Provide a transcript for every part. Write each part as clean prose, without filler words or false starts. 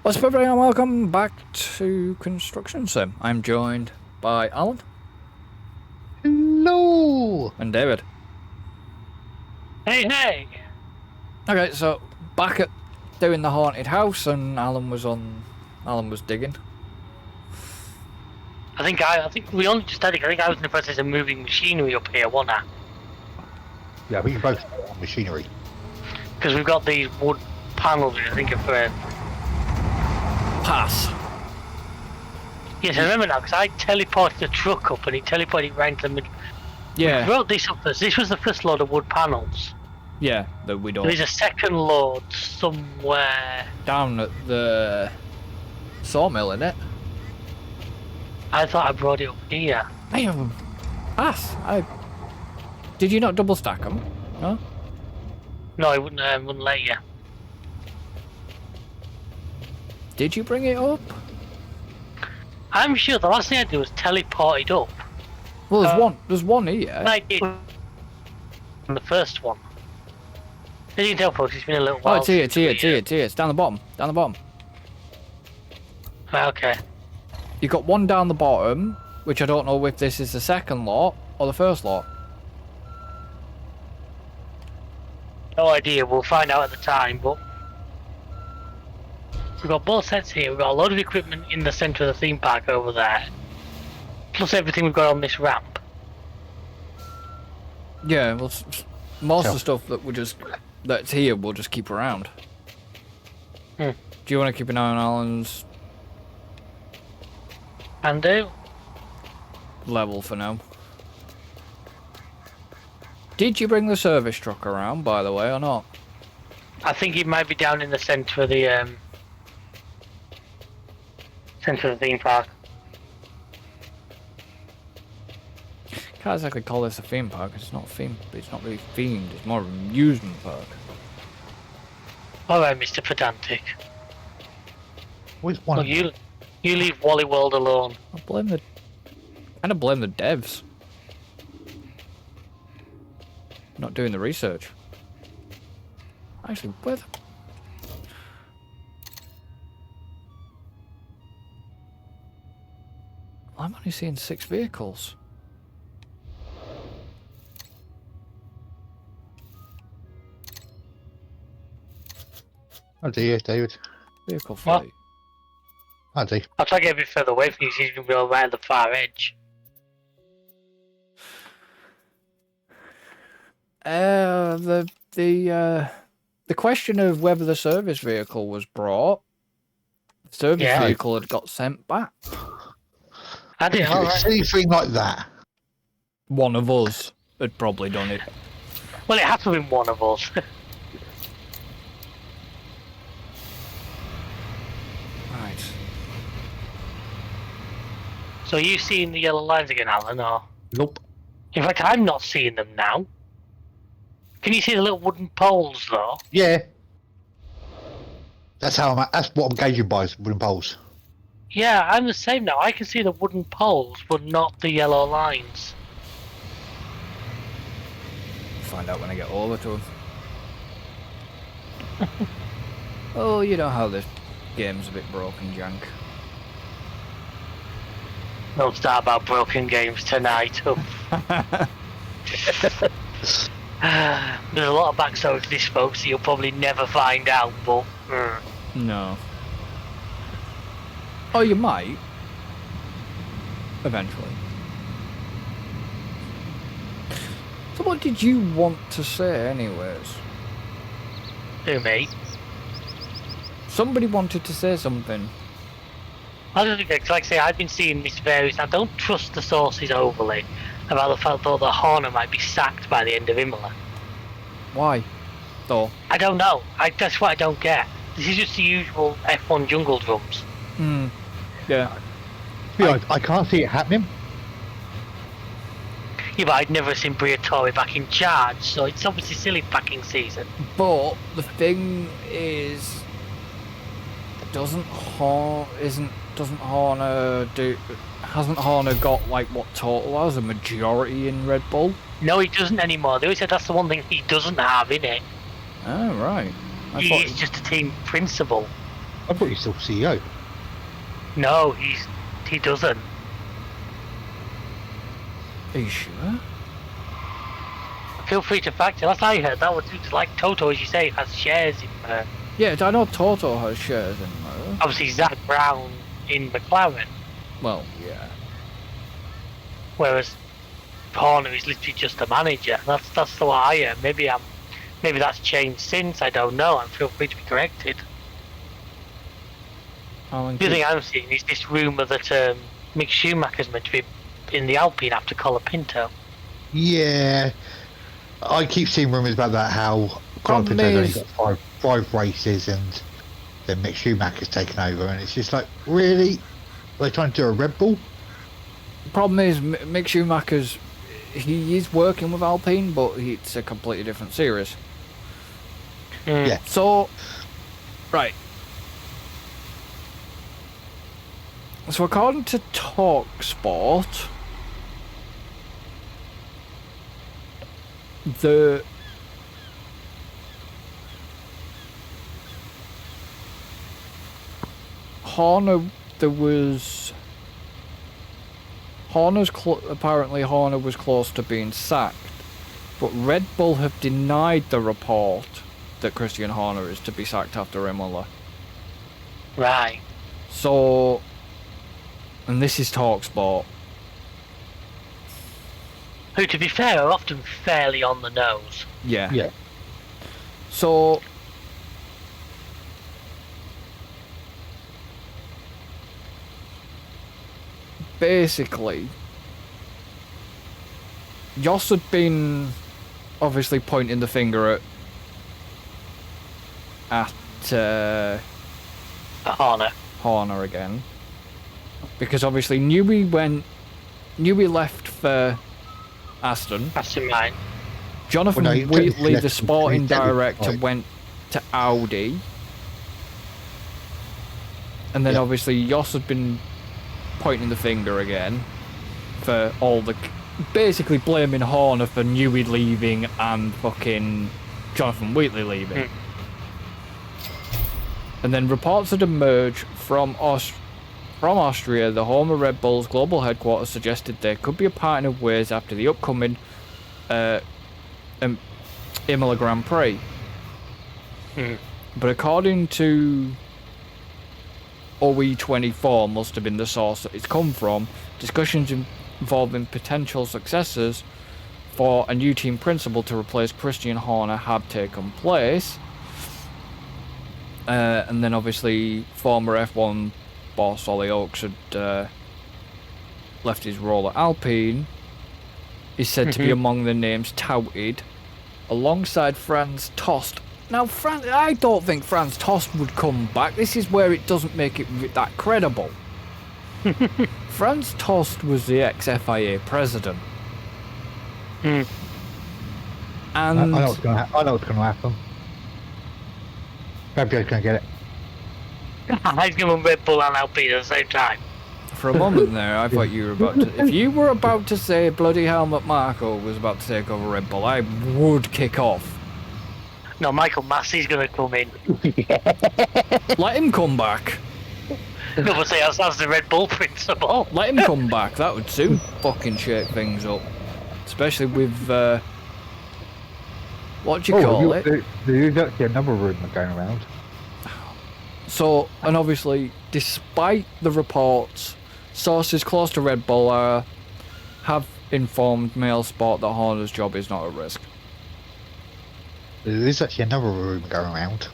What's up, everyone? Welcome back to Construction Sim. I'm joined by Alan. Hello! And David. Hey, hey! Okay, so back at doing the haunted house, and Alan was digging. I think we only just started. I think I was in the process of moving machinery up here, wasn't I? Yeah, we both on machinery. Because we've got these wood panels, which I think are for... Pass. Yes, I remember now, because I teleported the truck up and it teleported right into the middle. Yeah. We wrote this up first. This was the first load of wood panels. Yeah, that we don't. There's a second load somewhere. Down at the sawmill, innit? I thought I brought it up here. Damn. Pass. Did you not double stack them? No? No, I wouldn't let you. Did you bring it up? I'm sure the last thing I did was teleport it up. Well, there's one here. I did on the first one. As you can tell, folks, it's been a little while. Oh, it's here. It's down the bottom. Right, okay. You got one down the bottom, which I don't know if this is the second lot or the first lot. No idea, we'll find out at the time, but we've got both sets here. We've got a load of equipment in the centre of the theme park over there, plus everything we've got on this ramp. Yeah, well, most of the stuff that's here we'll just keep around. Do you want to keep an eye on Alan's And do. level for now? Did you bring the service truck around, by the way, or not? I think it might be down in the centre of the theme park. Can't exactly call this a theme park. It's not theme. It's not really themed. It's more of an amusement park. All right, Mr. Pedantic. Where's one? Look, you leave Wally World alone. I blame the devs. Not doing the research. Actually, where the... I'm only seeing 6 vehicles. Oh dear, David. Vehicle What? fleet. Oh dear. I'll try to get a bit further away from you, so you can be right at the far edge. The question of whether the service vehicle was brought, the service vehicle had got sent back. I did, all right. Anything like that? One of us had probably done it. Well, it had to have been one of us. Right. So are you seeing the yellow lines again, Alan, or...? Nope. In fact, I'm not seeing them now. Can you see the little wooden poles, though? Yeah. That's what I'm gauging by, is wooden poles. Yeah, I'm the same now. I can see the wooden poles, but not the yellow lines. Find out when I get over to him. Oh, you know how this game's a bit broken, Jank. Don't start about broken games tonight. There's a lot of backstory to this, folks, so you'll probably never find out, but... No. Oh, you might. Eventually. So what did you want to say, anyways? Who, me? Somebody wanted to say something. I don't think, like I say, I've been seeing this various... I don't trust the sources overly about the fact that the Horner might be sacked by the end of Imola. Why? Though? I don't know. That's what I don't get. This is just the usual F1 jungle drums. Yeah. I can't see it happening. Yeah, but I'd never seen Briatore back in charge, so it's obviously silly backing season. But the thing is, hasn't Horner got like what total has a majority in Red Bull? No, he doesn't anymore. They always said that's the one thing he doesn't have in it. Oh right. He is just a team principal. I thought he's still CEO. No, he doesn't. Are you sure? Feel free to fact it. That's how I heard. That was like Toto, as you say, has shares in. Yeah, I know Toto has shares in there. Obviously, Zach Brown in McLaren, Well, yeah. whereas Horner is literally just a manager. That's the way I am. Maybe that's changed since. I don't know. And feel free to be corrected. The other thing I'm seeing is this rumour that Mick Schumacher's meant to be in the Alpine after Colapinto. Yeah, I keep seeing rumours about that. How Problem Colapinto's only is- got five races, and then Mick Schumacher's taken over, and it's just like, really? Are they trying to do a Red Bull? The problem is, Mick Schumacher's, he is working with Alpine, but it's a completely different series. Yeah. So, right. So according to TalkSport, the Horner, apparently Horner was close to being sacked, but Red Bull have denied the report that Christian Horner is to be sacked after Imola. Right. So, and this is TalkSport. Who, to be fair, are often fairly on the nose. Yeah. Yeah. So, basically, Joss had been obviously pointing the finger at Horner. Horner again, because obviously Newey left for Aston. That's in mind. Jonathan Well, no, he Wheatley, technically the left- sporting he technically director, left. went to Audi. And then Yeah. obviously Joss had been pointing the finger again for all the... Basically blaming Horner for Newey leaving and fucking Jonathan Wheatley leaving. And then reports had emerged from Austria. The home of Red Bull's global headquarters suggested there could be a parting of ways after the upcoming Imola Grand Prix. But according to OE24, must have been the source that it's come from, discussions involving potential successors for a new team principal to replace Christian Horner have taken place. And then obviously former F1 boss Ollie Oakes had left his role at Alpine. Is said to be among the names touted, alongside Franz Tost. Now, I don't think Franz Tost would come back. This is where it doesn't make it that credible. Franz Tost was the ex-FIA president. And I know what's going to happen. Fabio's going to get it. He's going to Red Bull and Alpine at the same time. for a moment there, I thought you were about to... If you were about to say bloody Helmut Marko was about to take over Red Bull, I would kick off. No, Michael Massey's going to come in. Let him come back. No, but say that's the Red Bull principle. Let him come back. That would soon fucking shake things up. Especially with, what do you call it? There is actually another rumour going around. So, and obviously, despite the reports, sources close to Red Bull have informed Mail Sport that Horner's job is not at risk. There is actually another rumour going around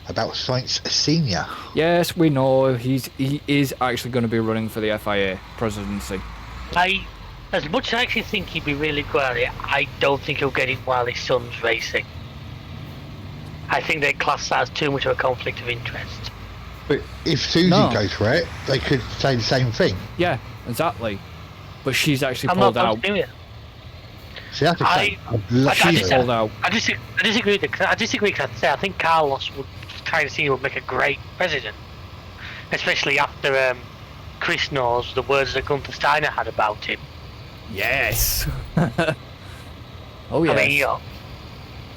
about Sainz Senior. Yes, we know he is actually going to be running for the FIA presidency. As much as I actually think he'd be really good at it, I don't think he'll get it while his son's racing. I think they class that as too much of a conflict of interest. But if Susie goes for it, they could say the same thing. Yeah, exactly. But she's actually I'm pulled not out. doing it. See, that's a shame. She's pulled out. I disagree because I think Carlos would kind of see he would make a great president, especially after Chris knows the words that Gunther Steiner had about him. Yes. Oh yes. I mean,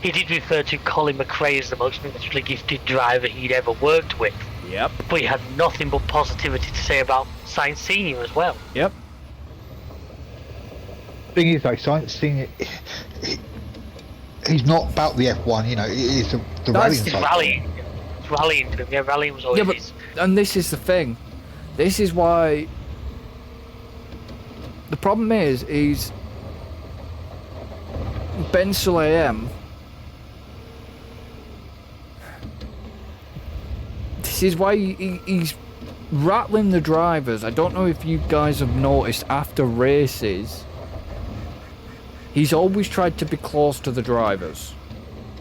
he did refer to Colin McRae as the most naturally gifted driver he'd ever worked with, Yep. but he had nothing but positivity to say about Sainz Senior as well. Yep. Thing is, though, Science Senior, he's not about the F1. You know, it is the rallying It's side. rallying. It's rallying to him. Yeah, rallying was always Yeah, but his. and this is the thing. This is why. The problem is Ben Sulayem. This is why he's rattling the drivers. I don't know if you guys have noticed after races. He's always tried to be close to the drivers.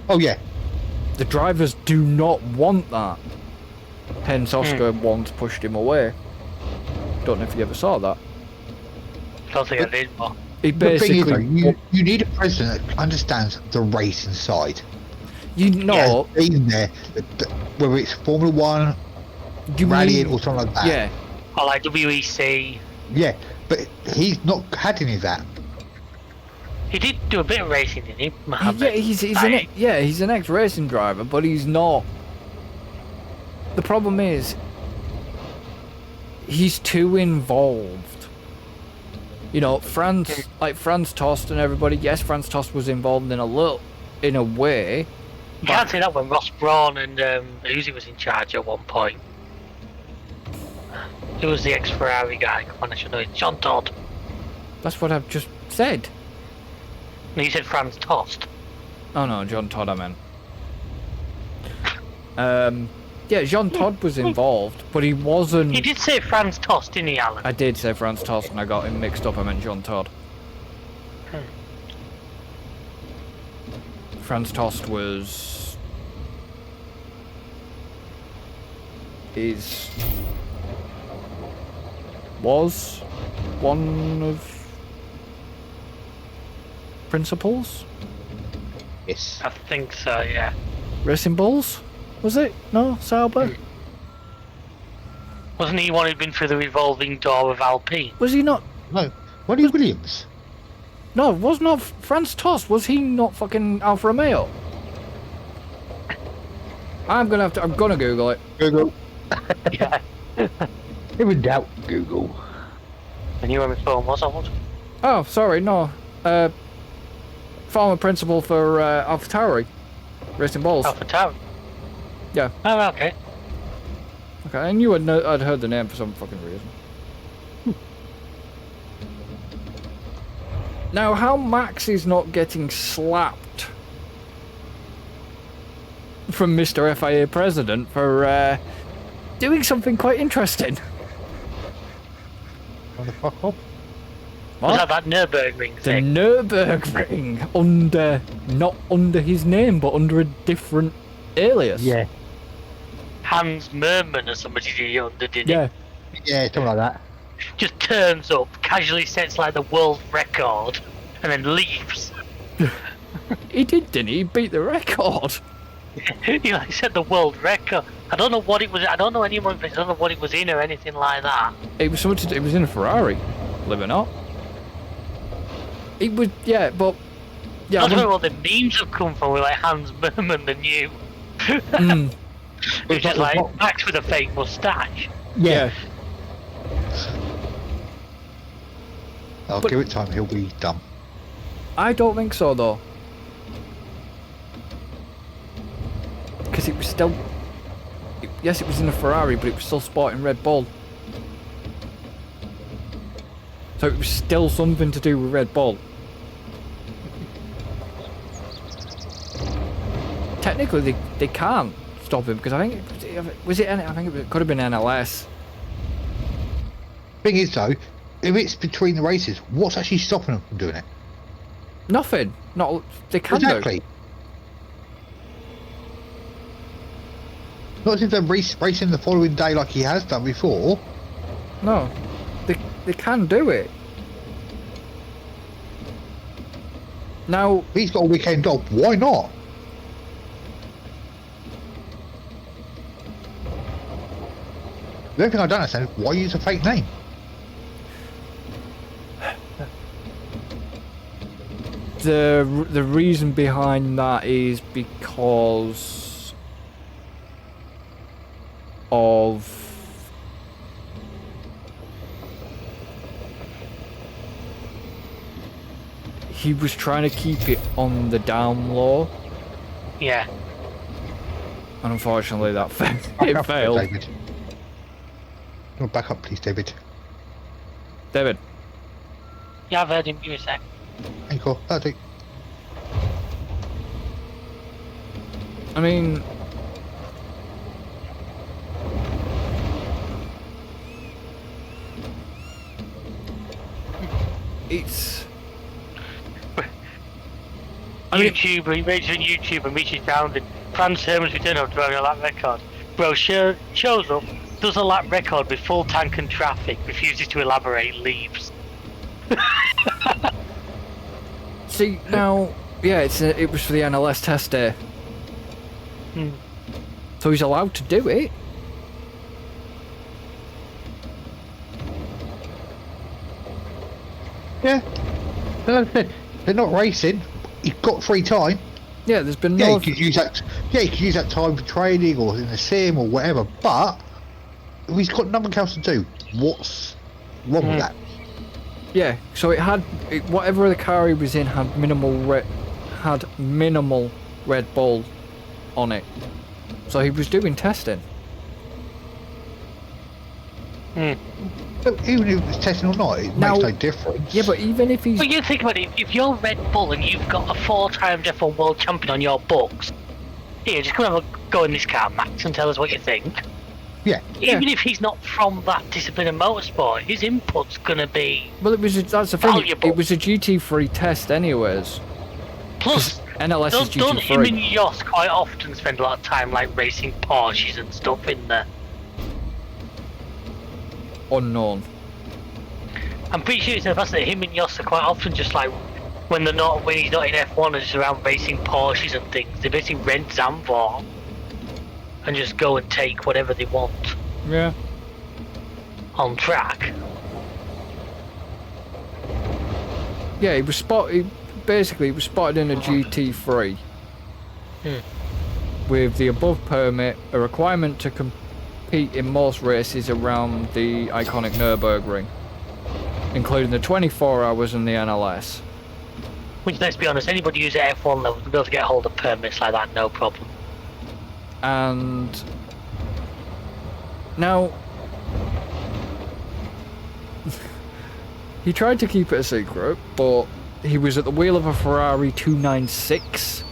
Oh yeah, The drivers do not want that. Hence, Oscar once pushed him away. Don't know if you ever saw that. Don't think I did, but He the thing is, basically, though, you need a president that understands the racing side. you know, Been there, whether it's Formula One, you rallying, need- or something like that. yeah, I like WEC. Yeah, but he's not had any of that. He did do a bit of racing, didn't he? Mohammed? yeah, he's an ex-racing driver, but he's not. The problem is, he's too involved. You know, Franz Tost and everybody. Yes, Franz Tost was involved in a way. You can't say that when Ross Brawn and Uzi was in charge at one point. Who was the ex-Ferrari guy? Come on, I should know it. John Todd. That's what I've just said. No, you said Franz Tost. Oh no, John Todd, I meant. Yeah, Jean Todd was involved, but he wasn't. He did say Franz Tost, didn't he, Alan? I did say Franz Tost and I got him mixed up. I meant Jean Todd. Franz Tost was one of principals Yes. I think so, yeah. Racing Bulls, was it? No, Sauber. Wasn't he one who'd been through the revolving door of Alpine? Was he not? No, Ronnie Williams. No, was not Franz Tost. Was he not fucking Alfa Romeo? I'm gonna Google it. Google. Yeah. If in doubt, Google. I knew where my phone was, I was. Oh, sorry, no. Former principal for AlphaTauri Racing Bulls. Alpha Tower. Yeah. Oh, okay. Okay, I knew I'd heard the name for some fucking reason. Now, how Max is not getting slapped from Mr. FIA President for doing something quite interesting? What the fuck up? Was What? that Nürburgring The thing? Nürburgring, not under his name, but under a different alias. Yeah. Hans Merman or somebody did it under, didn't Yeah. Yeah, something like that. he? Just turns up, casually sets like the world record, and then leaves. He did, didn't he? He beat the record. He like set the world record. I don't know what it was. I don't know anyone. I don't know what it was in or anything like that. It was something. It was in a Ferrari, believe it or not. It was, yeah, but yeah. That's where all the memes have come from. With like Hans Merman, the new. Mm, It's just like Max with a fake moustache. yeah. I'll But- give it time, he'll be done. I don't think so though. Because it was still. Yes, it was in a Ferrari, but it was still sporting Red Bull. So it was still something to do with Red Bull. Technically, they can't stop him because I think I think it could have been NLS. Thing is though, if it's between the races, what's actually stopping them from doing it? Nothing. Not they can Exactly. Not as if they're racing the following day like he has done before. do. No, they can do it. Now, If he's got a weekend off, why not? The only thing I don't understand is why use a fake name? the reason behind that is because of he was trying to keep it on the down low, Yeah. and unfortunately that Back it up, failed. David. No, back up, please, David. David, Yeah, I've heard him. Give me a sec. Ankle. That'll do. I mean, it's. I mean, YouTuber, he makes a YouTuber, reaches down and Franz Herman's return of driving a lap record. Bro shows up, does a lap record with full tank and traffic, refuses to elaborate, leaves. see now, yeah, it was for the NLS test day, so he's allowed to do it. Yeah. They're not racing. You've got free time. Yeah, there's been Yeah, no. you could use that. Yeah, you could use that time for training or in a sim or whatever. But if he's got nothing else to do, what's wrong with that? Yeah, so whatever the car he was in had minimal Red Bull on it, so he was doing testing. So even if it's testing or not, it Now- makes no difference. Yeah, but even if he's But you think about it, if you're Red Bull and you've got a 4-time F1 world champion on your books, here, just come and have a go in this car, Max, and tell us what you think. Yeah. Even if he's not from that discipline of motorsport, his input's gonna be. well, that's the thing. Valuable. It was a GT3 test, anyways. Plus, NLS is don't him and GT3. Yoss quite often spend a lot of time like racing Porsches and stuff in there? Unknown. I'm pretty sure it's the fact that him and Yoss are quite often just like when he's not in F1 and just around racing Porsches and things. They basically rent Zandvoort and just go and take whatever they want Yeah. on track. Yeah, he was spotted. Basically, he was spotted in a GT3 with the above permit, a requirement to compete in most races around the iconic Nürburgring, including the 24 hours and the NLS. Which, let's be honest, anybody who's at F1 level will be able to get hold of permits like that, no problem. And now he tried to keep it a secret, but he was at the wheel of a Ferrari 296.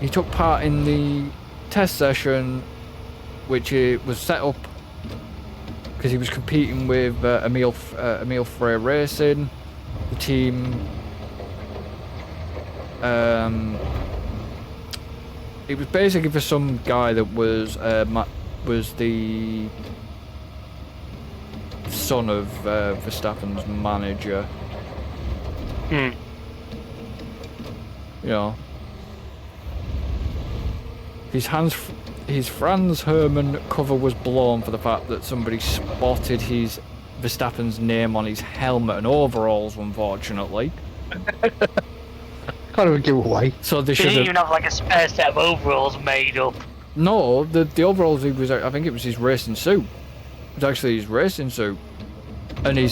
He took part in the test session, which was set up because he was competing with Emile Frey Racing, the team. It was basically for some guy that was the son of Verstappen's manager. You know, his Franz Hermann cover was blown for the fact that somebody spotted his Verstappen's name on his helmet and overalls, unfortunately. Kind of a giveaway. So they They should didn't have. even have like a spare set of overalls made up. No, the overalls he was. I think it was his racing suit. It was actually his racing suit, and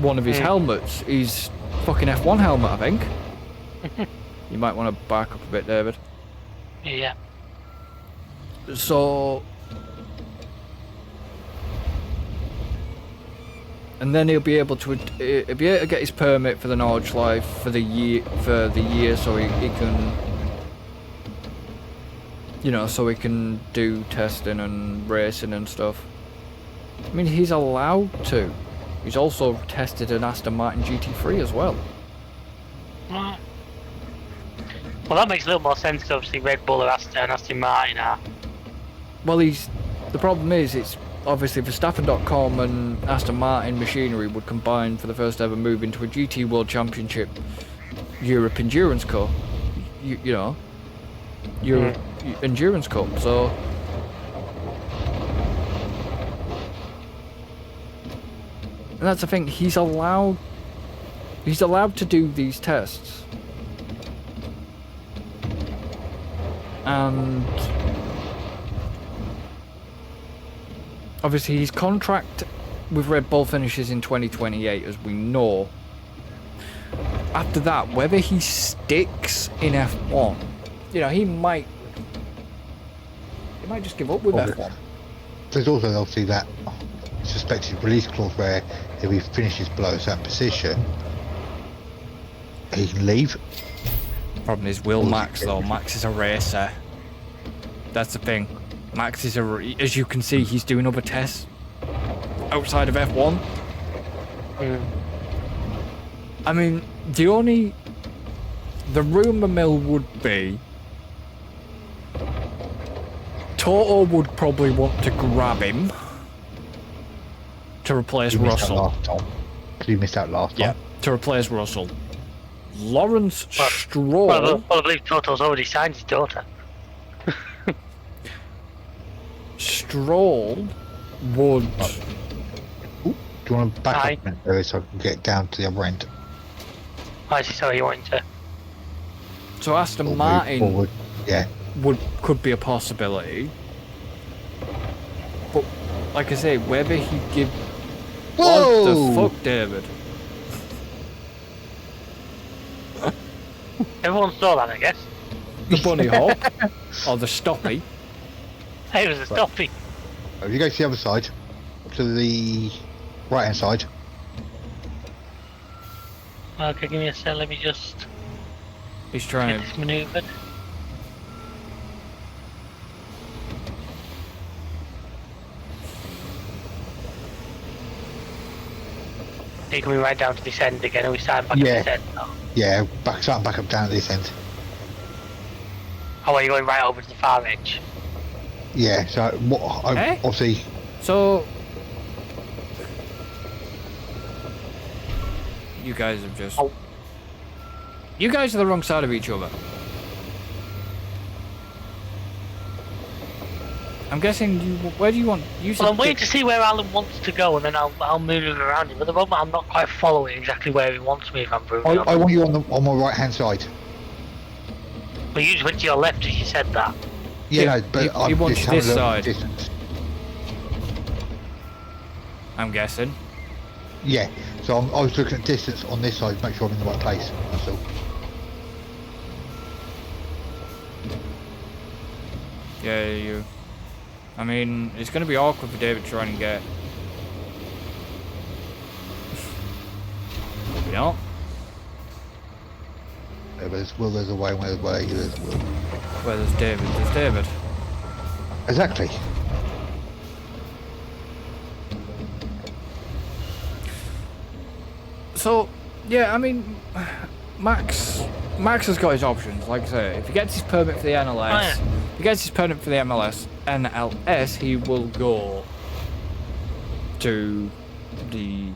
one of his helmets. His fucking F1 helmet, I think. You might want to back up a bit, David. Yeah. So, and then he'll be able to get his permit for the Nordschleife for the year, so he can, so he can do testing and racing and stuff. I mean, he's allowed to. He's also tested an Aston Martin GT3 as well. Well, that makes a little more sense because obviously Red Bull and Aston Martin are. Well, the problem is, it's obviously Verstappen.com and Aston Martin machinery would combine for the first ever move into a GT World Championship Europe Endurance Cup. Europe Endurance Cup. So And that's the thing, he's allowed to do these tests. And obviously his contract with Red Bull finishes in 2028, as we know. After that, whether he sticks in F1, you know, he might just give up with F1. There's also obviously that suspected release clause where if he finishes below a certain position, he can leave. Problem is, will Max though? Max is a racer. That's the thing. Max is as you can see, he's doing other tests outside of F1. I mean, the rumour mill would be Toto would probably want to grab him to replace Russell. He missed out last time. Yeah, to replace Russell. Lawrence Stroll. Well, I believe Toto's already signed his daughter. Stroll would. Ooh, do you want to back up a minute there so I can get down to the other end? I see, sorry, you wanting to. So Aston Or move Martin forward. Yeah. could be a possibility. But like I say, whether he give. Whoa! What the fuck, David? Everyone saw that, I guess. The bunny hop or the stoppy? Hey, it was a stoppy. If you go to the other side, to the right hand side. Okay, give me a sec, let me just He's get trying. this manoeuvred. Are you coming right down to this end again? Are we starting back Yeah. at this end? Oh. Yeah, starting back up down at this end. Oh, are you going right over to the far edge? Yeah, so what Eh? obviously So you guys have just. Oh. You guys are the wrong side of each other. I'm guessing you. Where do you want? You said Well, I'm waiting to see where Alan wants to go, and then I'll move him around him. At the moment, I'm not quite following exactly where he wants me. If I'm brutally honest. I want you on my right hand side. But you just went to your left as you said that. Yeah, Yeah, no, but he I'm wants just having this a look at side. the distance. I'm guessing. Yeah, so I was looking at distance on this side to make sure I'm in the right place. That's all. Yeah, you. I mean, it's going to be awkward for David trying to get. You know? Yeah, but there's will, there's a way, where there's a way, there's a will. Where there's David, there's David. Exactly. So, yeah, I mean, Max has got his options. Like I say, if he gets his permit for the NLS, if he gets his permit for the NLS, he will go to the.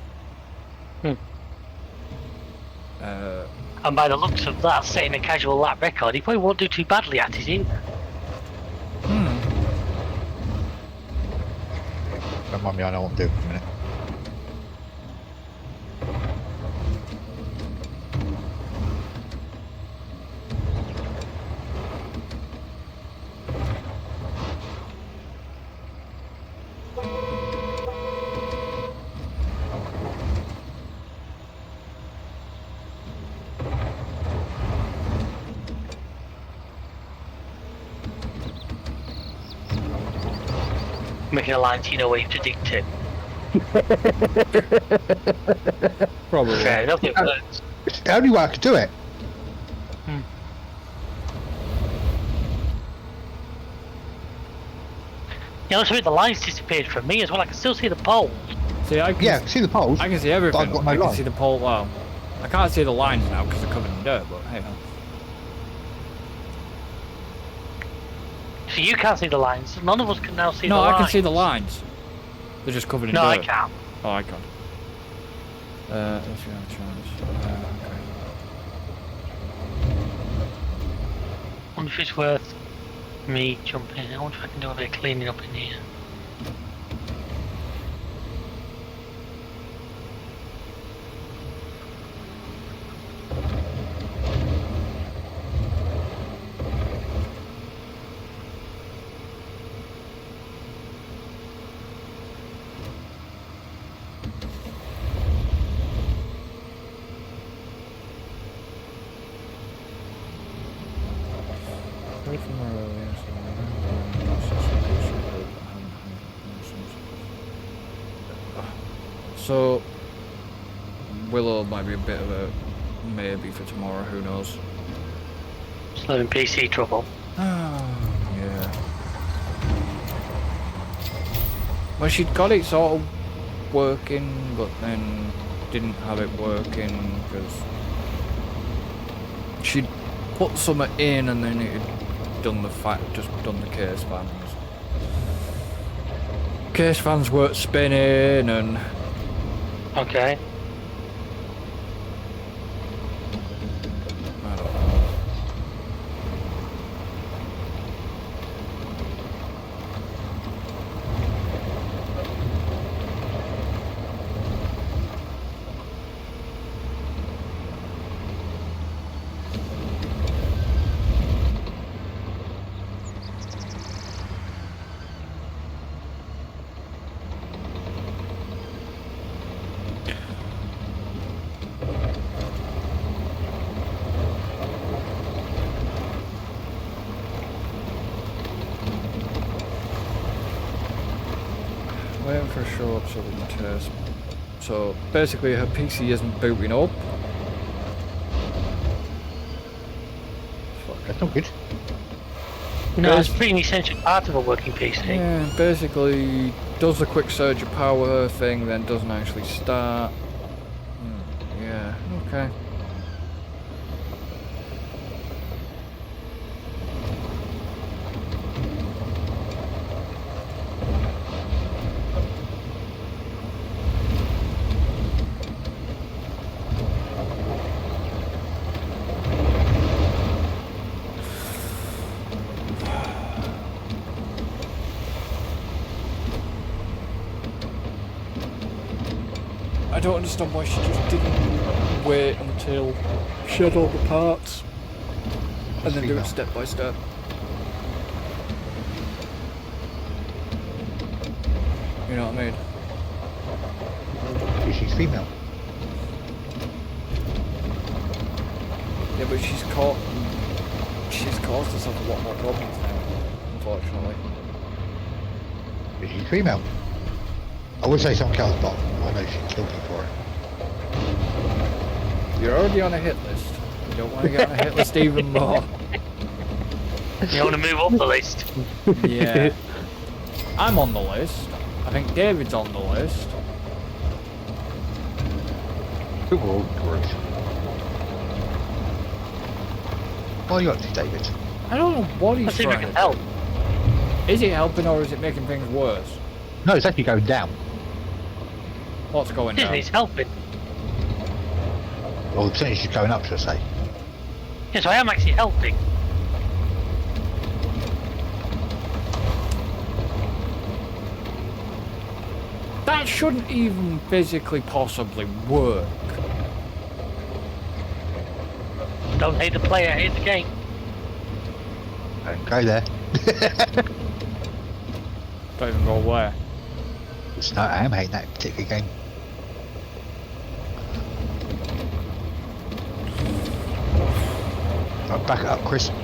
And by the looks of that, setting a casual lap record, he probably won't do too badly at it either. Don't mind me, I know what I'm doing for a minute. Making a line so you know where you have to dig to. Probably. Fair enough, it works. It's the only way I could do it. You know, the lines disappeared from me as well. I can still see the pole. See, I can, Yeah, see the poles. I can see everything. I've got no I can line. see the pole. Well, I can't see the lines now because they're covered in dirt. But hey, So you can't see the lines. None of us can now see no, the lines. I can see the lines. They're just covered in No, dirt. I can't. Oh, I can't. Let's see how chance. Okay. Wonder if it's worth me jumping. I wonder if I can do a bit of cleaning up in here. So Willow might be a bit of a maybe for tomorrow. Who knows? Still in PC trouble. Yeah. Well, she'd got it sort of working, but then didn't have it working because she'd put something in and then it had done the case fans. Case fans weren't spinning and Okay. I don't know. Waiting for a show up so we can test. So basically her PC isn't booting up. That's not good. No, it's pretty an essential part of a working PC. Yeah, basically does the quick surge of power thing, then doesn't actually start. Yeah, okay. I don't understand why she just didn't wait until she had all the parts and then do it step by step. You know what I mean? She's female. Yeah, but she's caused herself a lot more problems now, unfortunately. She's female. I would say something else, but I know she'd kill me for it. You're already on a hit list. You don't want to get on a hit list even more. You want to move up the list? Yeah. I'm on the list. I think David's on the list. Good world, George. What are you up to, David? I don't know what he's Let's see if we trying can to help. do. Is it helping or is it making things worse? No, it's actually going down. What's going on? Disney's helping. Well, the percentage is going up, should I say. Yes, I am actually helping. That shouldn't even physically possibly work. Don't hate the player, hate the game. Don't go there. Don't even go where. No, I am hating that particular game. Right, back it up, Chris. Okay,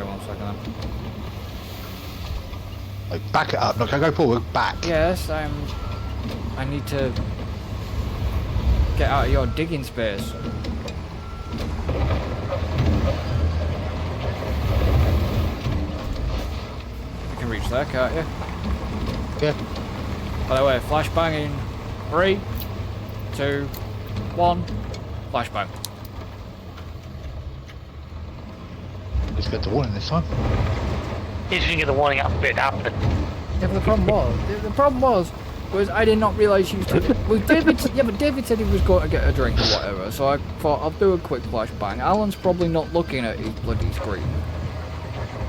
1 second then. No, back it up, not gonna go forward, back. Yes, I need to get out of your digging space. You can reach there, can't you? Yeah. By the way, flashbang in 3, 2, 1, flashbang. Let's get the warning this time. If you can get the warning up, it happened. Yeah, but the problem was I did not realise she was well, David said he was going to get a drink or whatever, so I thought I'll do a quick flashbang. Alan's probably not looking at his bloody screen.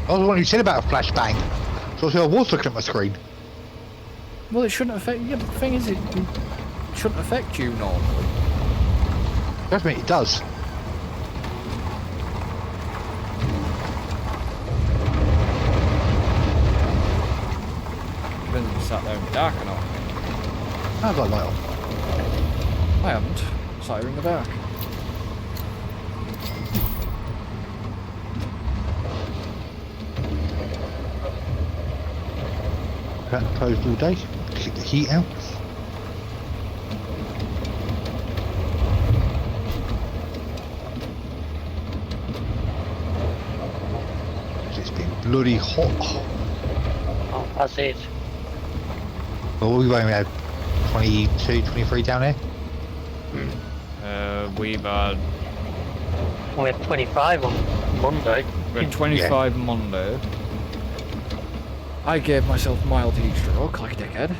I was the one who said about a flashbang. So I was looking at my screen. Well, it shouldn't affect. Yeah, but the thing is, it shouldn't affect you normally. Trust me, it does. Depends if you sat there in the dark or not. I've got a light on. I haven't. Sat here in the dark. blackout closed all day. Keep the heat out. It's been bloody hot. Oh, that's it. Well, we've only had 22, 23 down here. We've had We had 25 on Monday. 25 Monday. I gave myself mild heat stroke like a dickhead.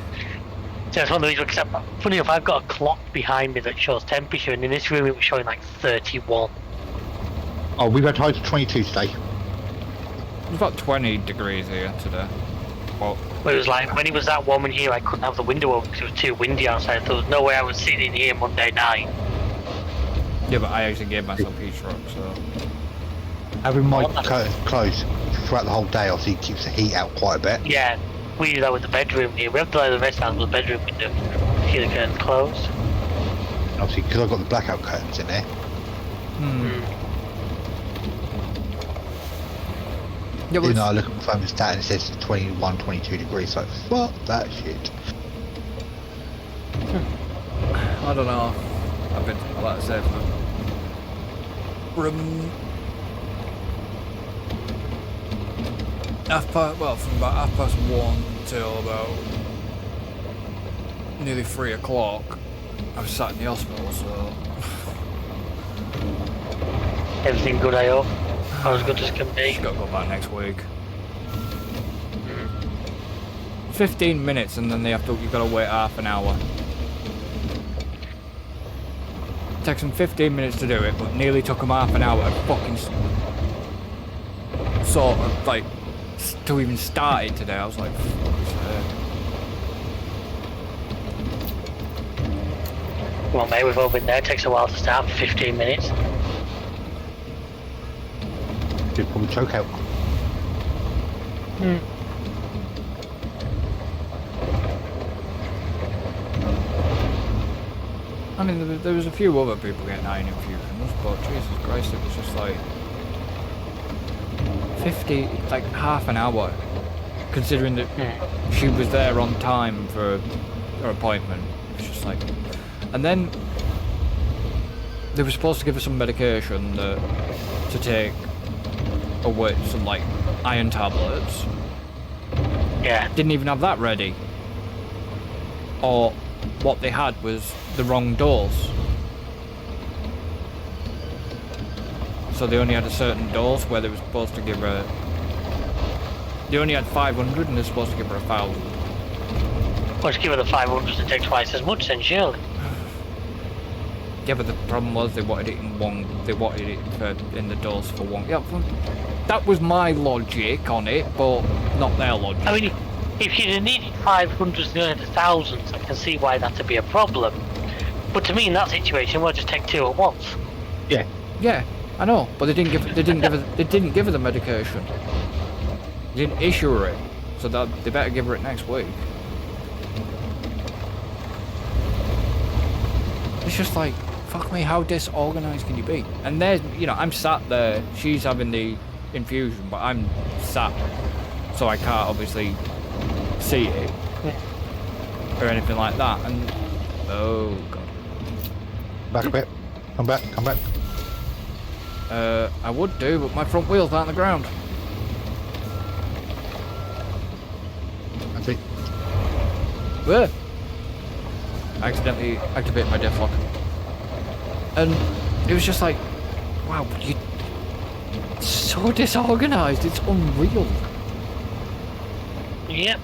So that's one of the reasons, because funny enough, I've got a clock behind me that shows temperature, and in this room it was showing like 31. Oh, we've had highs of 22 today. It was about 20 degrees here today. Well, But it was like, when it was that warm in here, I couldn't have the window open because it was too windy outside. There was no way I was sitting in here Monday night. yeah, but I actually gave myself heat stroke, so... Having my curtains closed throughout the whole day obviously keeps the heat out quite a bit. Yeah, we do that with the bedroom here. We have to let the rest out with the bedroom window. Keep the curtains closed. And obviously, because I've got the blackout curtains in there. Yeah, You know, I look at my thermostat and it says 21, 22 degrees, so fuck that shit. I don't know. I've been, like I said, from from about 1:30 till about nearly 3 o'clock, I was sat in the hospital, so... Everything good, I hope. As good as can be. Just gotta go back next week. 15 minutes and then you've gotta wait half an hour. It takes them 15 minutes to do it, but nearly took them half an hour to fucking sort of like to even start it today. I was like, Well, mate, we've all been there. It takes a while to start for 15 minutes. Should probably choke out. I mean, there was a few other people getting iron infusions, but Jesus Christ, it was just like 50, like half an hour, considering that she was there on time for her appointment. It's just like, and then they were supposed to give her some medication to take away, some like iron tablets. Yeah. Didn't even have that ready. Or what they had was the wrong dose. So they only had a certain dose where they were supposed to give her... They only had 500 and they're supposed to give her 1,000. Well, just give her the 500 to take twice as much then, surely. Yeah, but the problem was they wanted it in one... They wanted it in the dose for one... Yeah, well, that was my logic on it, but not their logic. I mean, if you'd have needed 500s and only 1,000s, I can see why that'd be a problem. But to me, in that situation, we'll just take two at once. Yeah. Yeah, I know, but they didn't give her the medication. They didn't issue her it, so they better give her it next week. It's just like, fuck me, how disorganized can you be? And there's, you know, I'm sat there, she's having the infusion, but I'm sat, so I can't obviously see it or anything like that. And oh god. Back a bit. Come back, come back. I would do, but my front wheel's not on the ground. That's it. Ugh. I accidentally activated my death lock. And it was just like, wow, you so disorganized, it's unreal. Yep.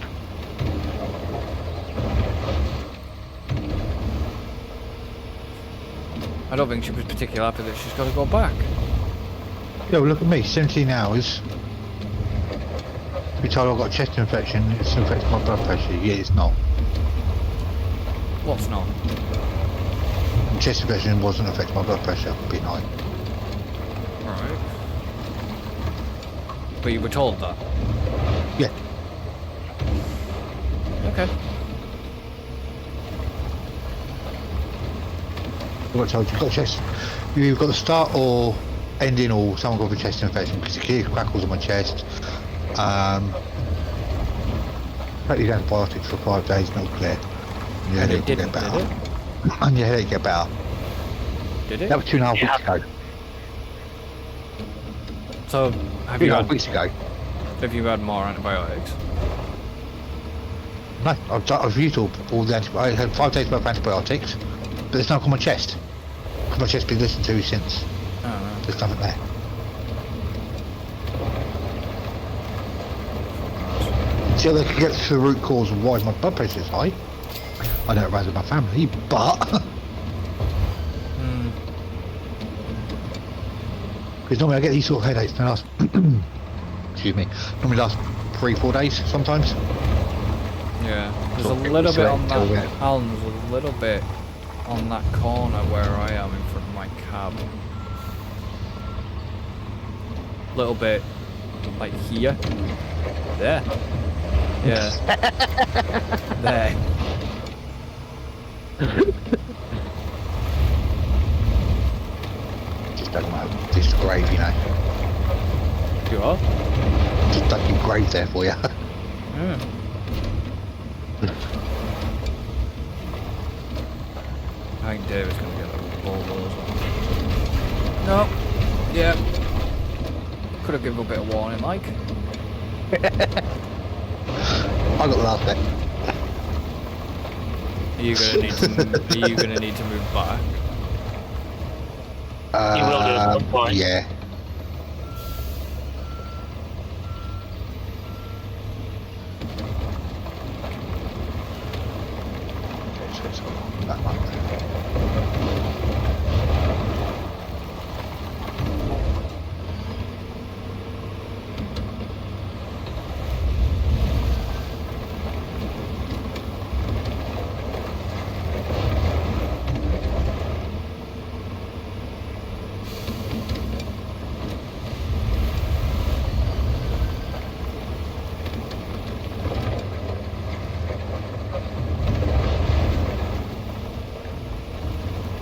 I don't think she was particularly happy that she's got to go back. Yeah, well, look at me, 17 hours. Every time I've got a chest infection, it's affecting my blood pressure. Yeah, it's not. What's not? Chest infection wasn't affecting my blood pressure, being high. Right. But you were told that? Yeah. Okay. What told you've got chest, you've got the start or ending or someone got a chest infection because it clearly crackles on my chest. take these antibiotics for 5 days, and it'll clear. And your And headache it will didn't, get did better. it? And your headache get better. Did it? That was 2.5 weeks Yeah. ago. So, have you 2.5 had, weeks ago. have you had more antibiotics? No, I've used all the antibiotics. I had 5 days worth of antibiotics, but there's nothing on my chest. Because my chest's been listened to since. Oh, There's nothing there. See how they can get to the root cause of why my blood pressure is high. I know it runs in my family, but Hmm. because normally I get these sort of headaches. They last, excuse me, normally last 3-4 days sometimes. Yeah. There's a Sort of little bit sweat on till that. then. Alan, there's a little bit on that corner where I am in front of my cab. Little bit, like here. There. Yeah. There. Just dug my this grave, you know. You are? Just dug your grave there for you. Yeah. I think David's gonna get a bulldozer. No. Yeah. Could have given a bit of warning, like. I got the last bit. Are you gonna need to? Are you gonna need to move back? You will do at some point. Yeah. That one.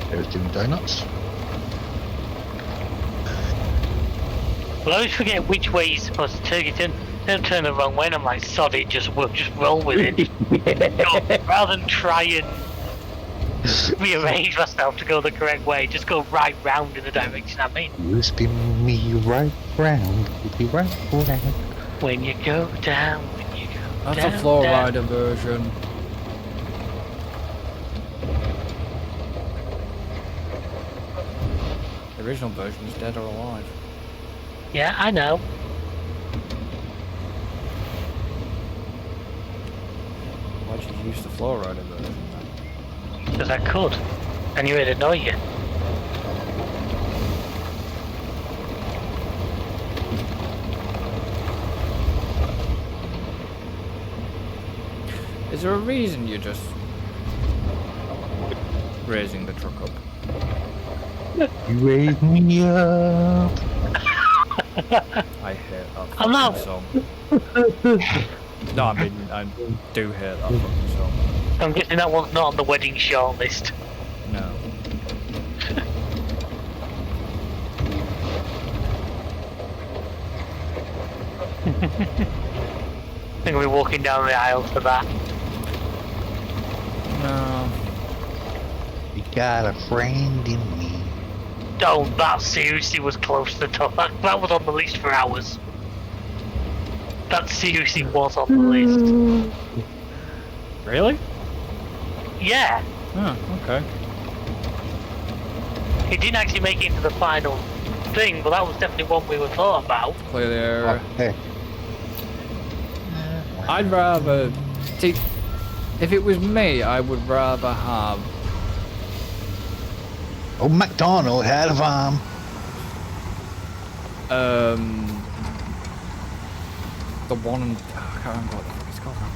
There's doing donuts. Well, I always forget which way you're supposed to turn. You don't turn the wrong way, and I'm like, sod it, just roll with it. Go, rather than try and rearrange myself to go the correct way, just go right round in the direction I'm in. You spin me right round, be right round. When you go down, when you go That's down, a floor down. rider version. The original version is dead or alive. Yeah, I know. Why'd you use the floor rider version then? Because I could. I knew it'd annoy you. Is there a reason you're just raising the truck up? You raise me up. I hate that I'm not- fucking song. No, I mean, I do hate that fucking song. I'm guessing that one's not on the wedding shortlist. No. I think we're walking down the aisle for that. No. You got a friend in me. Oh, that seriously was close to the top. That was on the list for hours. That seriously was on the list. Really? Yeah, Oh, okay. it didn't actually make it into the final thing, but that was definitely one we were thought about. Clear the area. Hey. I'd rather... See, if it was me, I would rather have... Oh, McDonald had a farm. The one... I can't remember what the fuck it's called now.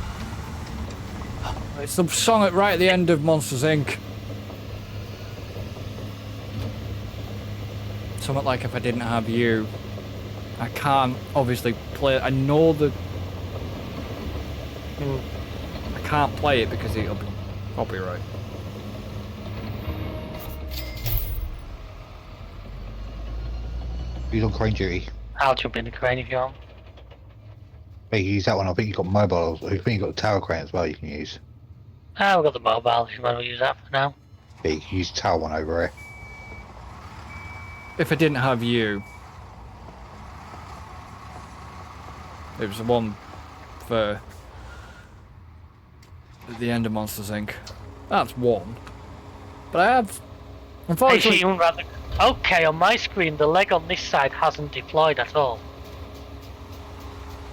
It's the song at right at the end of Monsters, Inc. Something like If I Didn't Have You. I can't obviously play... I know the... I can't play it because it'll be copyright. He's on crane duty. I'll jump in the crane if you want. You can use that one. I think you've got mobile. I think you've got the tower crane as well you can use. Ah, we've got the mobile. You might as well use that for now. Yeah, you can use the tower one over here. If I didn't have you, it was the one for the end of Monsters Inc. That's one. But I have, unfortunately. Okay, on my screen, the leg on this side hasn't deployed at all.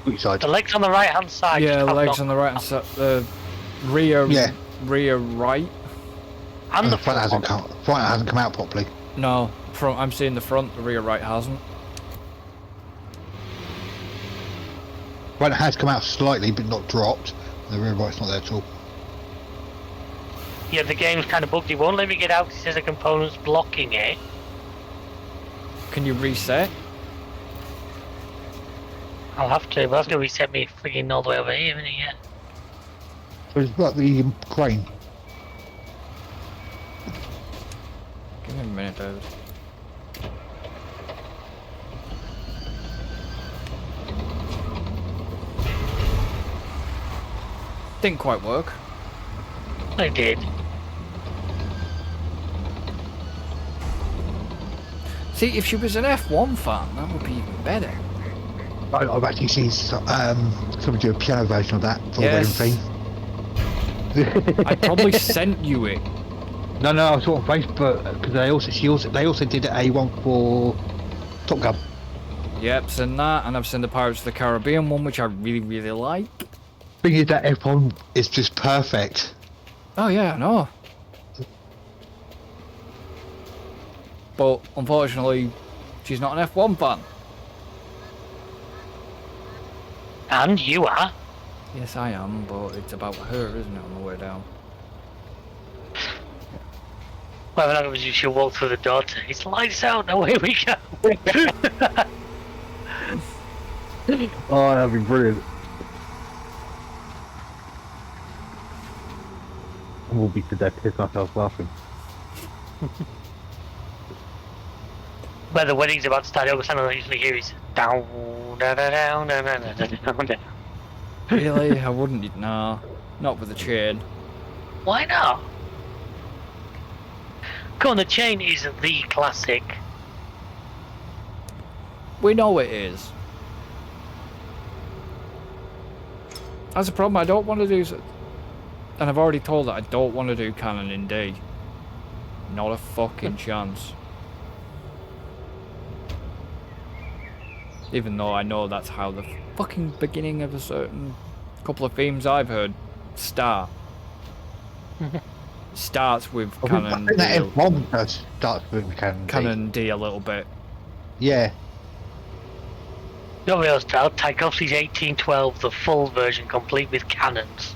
Which side? The legs on the right hand side. Yeah, just have legs not- on the right hand side. The rear. Yeah. Rear right. And the front hasn't come. Front hasn't come out properly. No, front. I'm seeing the front. The rear right hasn't. Front has come out slightly, but not dropped. The rear right's not there at all. Yeah, the game's kind of bugged. It won't let me get out. It says the component's blocking it. Can you reset? I'll have to, but that's gonna reset me freaking all the way over here, isn't it? Yeah. So it's like the crane. Give me a minute, David. Didn't quite work. I did. See, if she was an F1 fan, that would be even better. I've actually seen somebody do a piano version of that for Yes. the wedding theme. I probably sent you it. No, I saw it on Facebook because they also did a one for Top Gun. Yep, seen that, and I've seen the Pirates of the Caribbean one, which I really, really like. Thing is that F1 is just perfect. Oh yeah, I know. But unfortunately, she's not an F1 fan. And you are. Yes, I am, but it's about her, isn't it, on the way down? Well, that was you should walk through the door to it's lights out, now here we go. Oh, that'd be brilliant. I will be to death, piss myself laughing. Where the wedding's about to start, the other sound I usually hear is down, down, down, down, down, down, down. Really? I wouldn't. No, not with the chain. Why not? Come on, the chain is the classic. We know it is. That's a problem. I don't want to do. And I've already told her I don't want to do canon in D. Not a fucking chance. Even though I know that's how the fucking beginning of a certain couple of themes I've heard start. Starts with canon D. That F1 does start with Canon D a little bit. Yeah. Nobody else tell. Tchaikovsky's 1812, the full version, complete with cannons.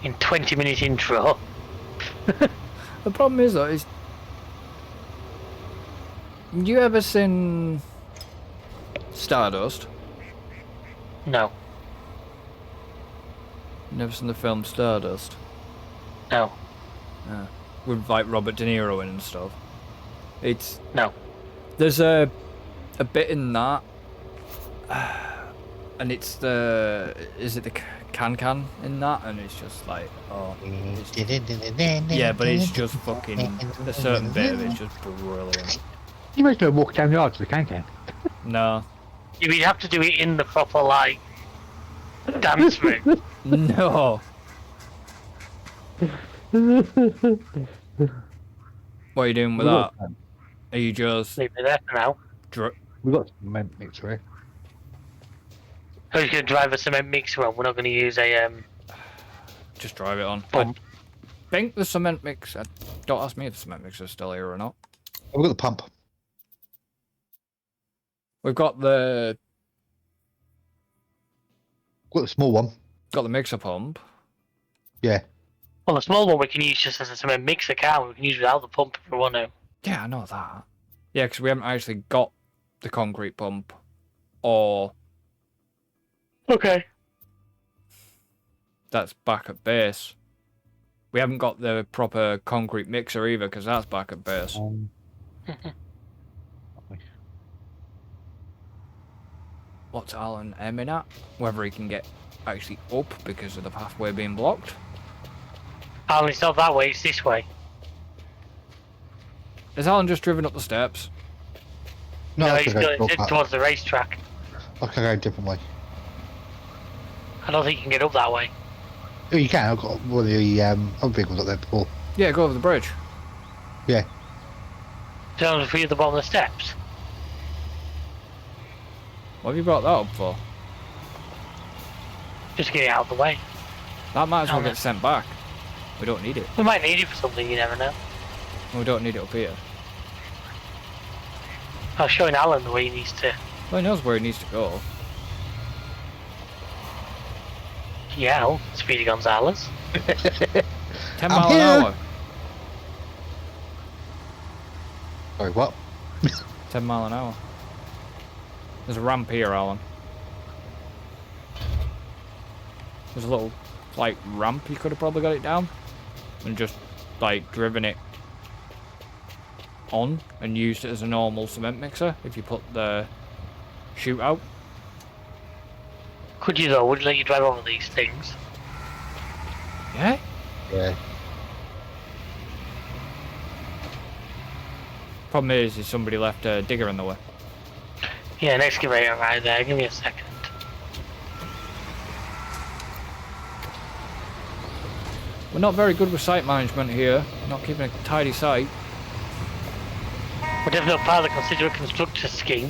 In 20-minute intro. The problem is though, is you ever seen Stardust? No. Never seen the film Stardust? No. Yeah. With like Robert De Niro in and stuff. It's No. there's a bit in that, and it's the is it the can in that, and it's just like yeah, but it's just fucking a certain bit of it's just brilliant. You might as well walk down the yard to the can. No, You'd have to do it in the proper, like, dance room. no. What are you doing with that? Are you just Leave it there for now. We've got cement mixer here. Who's going to drive a cement mixer on? We're not going to use a just drive it on? pump. I think the cement mixer. Don't ask me if the cement mixer's still here or not. We've got the pump. We've got the Small one. got the mixer pump. Yeah. Well, the small one we can use just as a cement mixer, can we? can use without the pump if we want to. Yeah, I know that. Yeah, because we haven't actually got the concrete pump, or Okay. that's back at base. We haven't got the proper concrete mixer either, because that's back at base. what's Alan aiming at? Whether he can get actually up because of the pathway being blocked. Alan, it's not that way, it's this way. Has Alan just driven up the steps? No, I he's can going go towards the racetrack. I can go a different way. I don't think you can get up that way. Oh, you can. I've got one of the other vehicles up there before. Yeah, go over the bridge. Yeah. Down for you at the bottom of the steps. What have you brought that up for? Just get it out of the way. That might as well Alan. get sent back. We don't need it. We might need it for something, you never know. We don't need it up here. I was showing Alan the way he needs to. Well, he knows where he needs to go. Yeah, Speedy Gonzales. 10 I'm mile an here. hour. Sorry, what? 10 mile an hour. There's a ramp here, Alan. There's a little, like, ramp you could have probably got it down. And just, like, driven it on and used it as a normal cement mixer if you put the chute out. Could you though? Would you let you drive over these things? Yeah? Yeah. Problem is somebody left a digger in the way. Yeah, an excavator right there. Give me a second. We're not very good with site management here. Not keeping a tidy site. We're definitely not part of the considerate constructor scheme.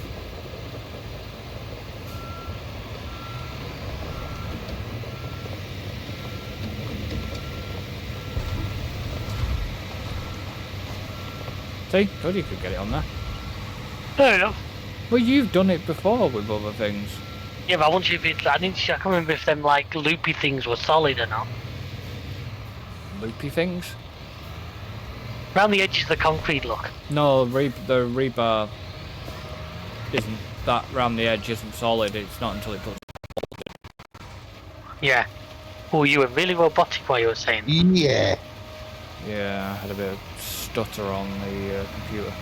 See? Told you could get it on there. Fair enough. Well, you've done it before with other things. Yeah, but I want you if it's. I can't remember if them like loopy things were solid or not. Loopy things? Around the edges of the concrete, look. No, the rebar isn't that round the edge isn't solid. It's not until it puts. Yeah. Oh, you were really robotic while you were saying. Yeah. Yeah, I had a bit of stutter on the computer.